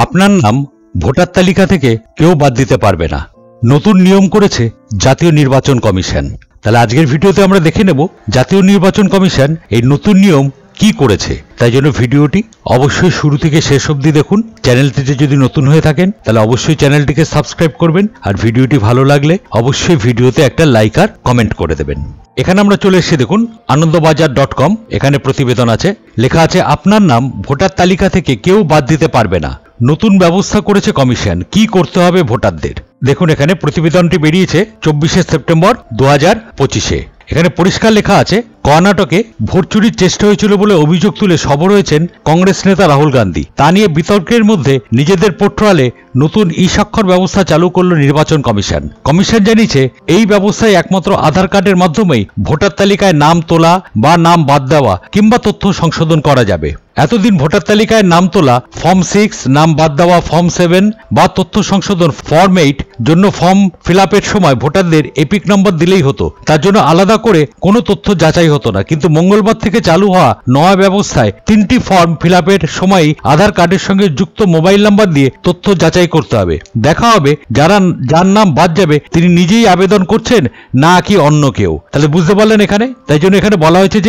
আপনার নাম ভোটার তালিকা থেকে কেউ বাদ দিতে পারবে না। নতুন নিয়ম করেছে জাতীয় নির্বাচন কমিশন। তাহলে আজকের ভিডিওতে আমরা দেখে নেব জাতীয় নির্বাচন কমিশন এই নতুন নিয়ম কি করেছে। তাই জন্য ভিডিওটি অবশ্যই শুরু থেকে শেষ অবধি দেখুন। চ্যানেলটিতে যদি নতুন হয়ে থাকেন তাহলে অবশ্যই চ্যানেলটিকে সাবস্ক্রাইব করবেন, আর ভিডিওটি ভালো লাগলে অবশ্যই ভিডিওতে একটা লাইক আর কমেন্ট করে দেবেন। এখানে আমরা চলে এসেছি, দেখুন আনন্দবাজার.com। এখানে প্রতিবেদন আছে, লেখা আছে আপনার নাম ভোটার তালিকা থেকে কেউ বাদ দিতে পারবে না। নতুন ব্যবস্থা করেছে কমিশন, কি করতে হবে ভোটারদের। দেখুন এখানে প্রতিবেদনটি বেরিয়েছে 24শে সেপ্টেম্বর 2025-এ। এখানে পরিষ্কার লেখা আছে কর্ণাটকে ভোট চুরির চেষ্টা হয়েছিল বলে অভিযোগ তুলে সরব হয়েছেন কংগ্রেস নেতা রাহুল গান্ধী। তা নিয়ে বিতর্কের মধ্যে নিজেদের পোর্টালে নতুন ই-স্বাক্ষর ব্যবস্থা চালু করল নির্বাচন কমিশন। কমিশন জানিয়েছে এই ব্যবস্থায় একমাত্র আধার কার্ডের মাধ্যমেই ভোটার তালিকায় নাম তোলা বা নাম বাদ দেওয়া কিংবা তথ্য সংশোধন করা যাবে। এতদিন ভোটার তালিকায় নাম তোলা ফর্ম 6, নাম বাদ দেওয়া ফর্ম 7 বা তথ্য সংশোধন ফর্ম 8 জন্য ফর্ম ফিল আপের সময় ভোটারদের এপিক নম্বর দিলেই হতো, তার জন্য আলাদা করে কোনো তথ্য যাচাই হতো না। কিন্তু মঙ্গলবার থেকে চালু হওয়া নয়া ব্যবস্থায় 3টি ফর্ম ফিল আপের সময় আধার কার্ডের সঙ্গে যুক্ত মোবাইল নাম্বার দিয়ে তথ্য যাচাই করতে হবে। দেখা হবে যার নাম বাদ যাবে তিনি নিজেই আবেদন করছেন না কি অন্য কেউ। তাহলে বুঝতে পারলেন এখানে। তাই জন্য এখানে বলা হয়েছে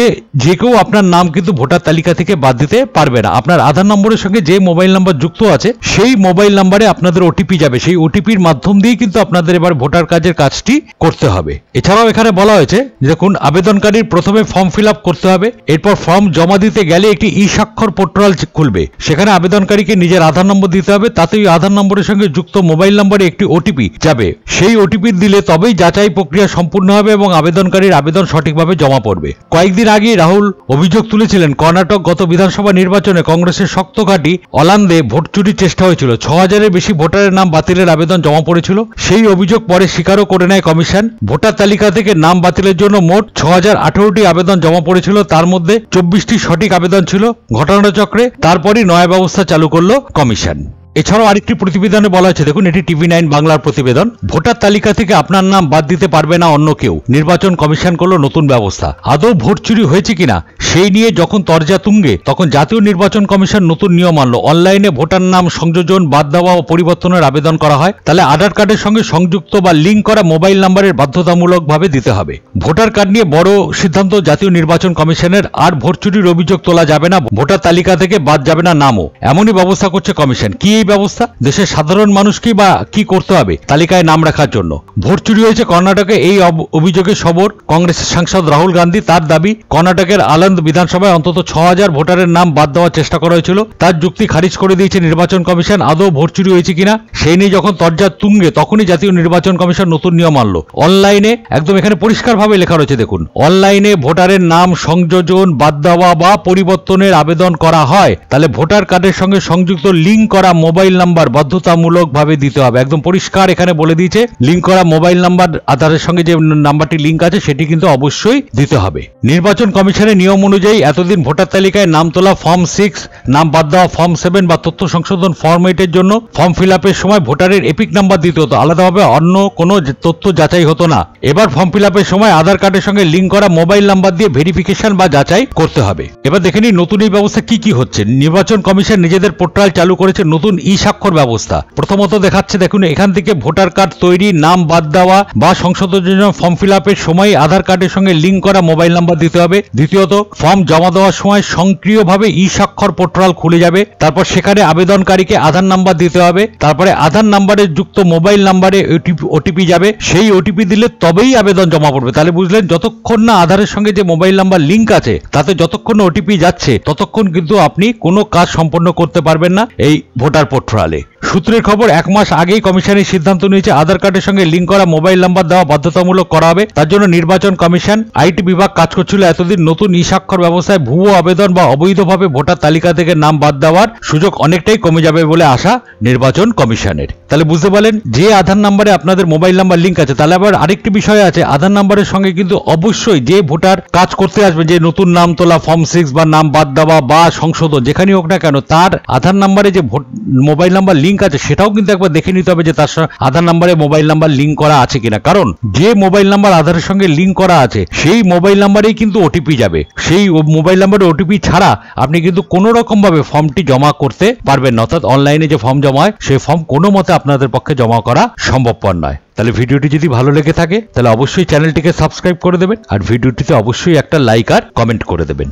যে কেউ আপনার নাম কিন্তু ভোটার তালিকা থেকে বাদ দিতে পারবে না। আপনার আধার নম্বরের সঙ্গে যে মোবাইল নাম্বার যুক্ত আছে সেই মোবাইল নাম্বারে আপনাদের ওটিপি যাবে, সেই ওটিপির মাধ্যম দিয়ে কিন্তু আপনাদের এবার ভোটার কার্ডের কাজটি করতে হবে। এছাড়াও এখানে বলা হয়েছে দেখুন আবেদনকারীর প্রথমে ফর্ম ফিল আপ করতে হবে, এরপর ফর্ম জমা দিতে গেলে একটি ই স্বাক্ষর পোর্টাল খুলবে, সেখানে আবেদনকারীকে নিজের আধার নম্বর দিতে হবে, তাতে ওই আধার নম্বরের সঙ্গে যুক্ত মোবাইল নম্বরে একটি ওটিপি যাবে। সেই ওটিপি দিলে তবেই যাচাই প্রক্রিয়া সম্পূর্ণ হবে এবং আবেদনকারীর আবেদন সঠিকভাবে জমা পড়বে। কয়েকদিন আগে রাহুল অভিযোগ তুলেছিলেন কর্ণাটক গত বিধানসভা নির্বাচনে কংগ্রেসের শক্ত ঘাঁটি অলান্দে ভোট চুরির চেষ্টা হয়েছিল। 6000-এর বেশি ভোটারের নাম বাতিলের আবেদন জমা পড়েছিল। সেই অভিযোগ পরে স্বীকারও করে নেয় কমিশন। ভোটার তালিকা থেকে নাম বাতিলের জন্য মোট 6018টি আবেদন জমা পড়েছিল, তার মধ্যে 24টি সঠিক আবেদন ছিল ঘটনাচক্রে। তারপরই নয়া ব্যবস্থা চালু করল কমিশন। এছাড়াও আরেকটি প্রতিবেদনে বলা হয়েছে, দেখুন এটি TV9 বাংলার প্রতিবেদন, ভোটার তালিকা থেকে আপনার নাম বাদ দিতে পারবে না অন্য কেউ। নির্বাচন কমিশন করলো নতুন ব্যবস্থা। আদৌ ভোট চুরি হয়েছে কিনা সেই নিয়ে যখন তরজা তুঙ্গে, তখন জাতীয় নির্বাচন কমিশন নতুন নিয়ম আনলো। অনলাইনে ভোটার নাম সংযোজন, বাদ দেওয়া ও পরিবর্তনের আবেদন করা হয়, তাহলে আধার কার্ডের সঙ্গে সংযুক্ত বা লিঙ্ক করা মোবাইল নাম্বারের বাধ্যতামূলকভাবে দিতে হবে। ভোটার কার্ড নিয়ে বড় সিদ্ধান্ত জাতীয় নির্বাচন কমিশনের। আর ভোট চুরির অভিযোগ তোলা যাবে না, ভোটার তালিকা থেকে বাদ যাবে না নামও, এমনই ব্যবস্থা করছে কমিশন। কি এই ব্যবস্থা? দেশের সাধারণ মানুষকে বা কি করতে হবে তালিকায় নাম রাখার জন্য? ভোট চুরি হয়েছে কর্ণাটকে, এই অভিযোগে সবর কংগ্রেসের সাংসদ রাহুল গান্ধী। তার দাবি কর্ণাটকের আনন্দ বিধানসভায় অন্তত 6000 ভোটারের নাম বাদ দেওয়ার চেষ্টা করা হয়েছিল, তার যুক্তি খারিজ করে দিয়েছে নির্বাচন কমিশন। আদৌ ভোট চুরি হয়েছে কিনা সেই নিয়ে যখন তরজা তুঙ্গে, তখনই জাতীয় নির্বাচন কমিশন নতুন নিয়ম আনলো। অনলাইনে একদম এখানে পরিষ্কারভাবে লেখা রয়েছে, দেখুন অনলাইনে ভোটারের নাম সংযোজন, বাদ দেওয়া বা পরিবর্তনের আবেদন করা হয়, তাহলে ভোটার কার্ডের সঙ্গে সংযুক্ত লিঙ্ক করা মোবাইল নাম্বার বাধ্যতামূলকভাবে দিতে হবে। একদম পরিষ্কার এখানে বলে দিয়েছে, লিঙ্ক করা মোবাইল নাম্বার, আধারের সঙ্গে যে নাম্বারটি লিঙ্ক আছে সেটি কিন্তু অবশ্যই দিতে হবে। নির্বাচন কমিশনের নিয়ম অনুযায়ী এতদিন ভোটার তালিকায় নাম তোলা ফর্ম 6, নাম বাদ দেওয়া ফর্ম 7 বা তথ্য সংশোধন ফর্ম 8 এর জন্য ফর্ম ফিল আপের সময় ভোটারের এপিক নাম্বার দিতে হতো, আলাদাভাবে অন্য কোনো তথ্য যাচাই হতো না। এবার ফর্ম ফিল আপের সময় আধার কার্ডের সঙ্গে লিঙ্ক করা মোবাইল নাম্বার দিয়ে ভেরিফিকেশন বা যাচাই করতে হবে। এবার দেখে নিই নতুন এই ব্যবস্থা কি কি হচ্ছে। নির্বাচন কমিশন নিজেদের পোর্টাল চালু করেছে নতুন ই স্বাক্ষর ব্যবস্থা। প্রথমত দেখাচ্ছে, দেখুন এখান থেকে ভোটার কার্ড তৈরি, নাম বাদ দেওয়া বা সংশোধনের জন্য ফর্ম ফিল আপের সময় আধার কার্ডের সঙ্গে লিঙ্ক করা মোবাইল নাম্বার দিতে হবে। দ্বিতীয়ত ফর্ম জমা দেওয়ার সময় সক্রিয়ভাবে ই স্বাক্ষর পোর্টাল খুলে যাবে, তারপর সেখানে আবেদনকারীকে আধার নাম্বার দিতে হবে, তারপরে আধার নাম্বারে যুক্ত মোবাইল নাম্বারে ওটিপি যাবে, সেই ওটিপি দিলে তবেই আবেদন জমা পড়বে। তাহলে বুঝলেন, যতক্ষণ না আধারের সঙ্গে যে মোবাইল নাম্বার লিঙ্ক আছে তাতে যতক্ষণ ওটিপি যাচ্ছে ততক্ষণ কিন্তু আপনি কোনো কাজ সম্পন্ন করতে পারবেন না এই ভোটার পোর্টালে। সূত্রের খবর, 1 মাস আগেই কমিশনের সিদ্ধান্ত নিয়েছে আধার কার্ডের সঙ্গে লিঙ্ক করা মোবাইল নাম্বার দেওয়া বাধ্যতামূলক করা হবে। তার জন্য নির্বাচন কমিশন আইটি বিভাগ কাজ করছিল। এতদিন নতুন ই স্বাক্ষর ব্যবস্থায় ভুয়ো আবেদন বা অবৈধভাবে ভোটার তালিকা থেকে নাম বাদ দেওয়ার সুযোগ অনেকটাই কমে যাবে বলে আশা নির্বাচন কমিশনের। তাহলে বুঝতে পারলেন, যে আধার নাম্বারে আপনাদের মোবাইল নাম্বার লিঙ্ক আছে, তাহলে আবার আরেকটি বিষয় আছে, আধার নাম্বারের সঙ্গে কিন্তু অবশ্যই যে ভোটার কাজ করতে আসবে, যে নতুন নাম তোলা ফর্ম 6 বা নাম বাদ দেওয়া বা সংশোধন যেখানেই হোক না কেন, তার আধার নাম্বারে যে মোবাইল নাম্বার লিঙ্ক আছে সেটাও কিন্তু একবার দেখে নিতে হবে যে তার সঙ্গে আধার নাম্বারে মোবাইল নাম্বার লিঙ্ক করা আছে কিনা, কারণ যে মোবাইল নাম্বার আধারের সঙ্গে লিঙ্ক করা আছে সেই মোবাইল নাম্বারেই কিন্তু ওটিপি যাবে। সেই মোবাইল নাম্বারে ওটিপি ছাড়া আপনি কিন্তু কোনো রকম ভাবে ফর্মটি জমা করতে পারবেন না, অর্থাৎ অনলাইনে যে ফর্ম জমা হয় সেই ফর্ম কোনো মতে আপনাদের পক্ষে জমা করা সম্ভবপর নয়। তাহলে ভিডিওটি যদি ভালো লেগে থাকে তাহলে অবশ্যই চ্যানেলটিকে সাবস্ক্রাইব করে দেবেন আর ভিডিওটিতে অবশ্যই একটা লাইক আর কমেন্ট করে দেবেন।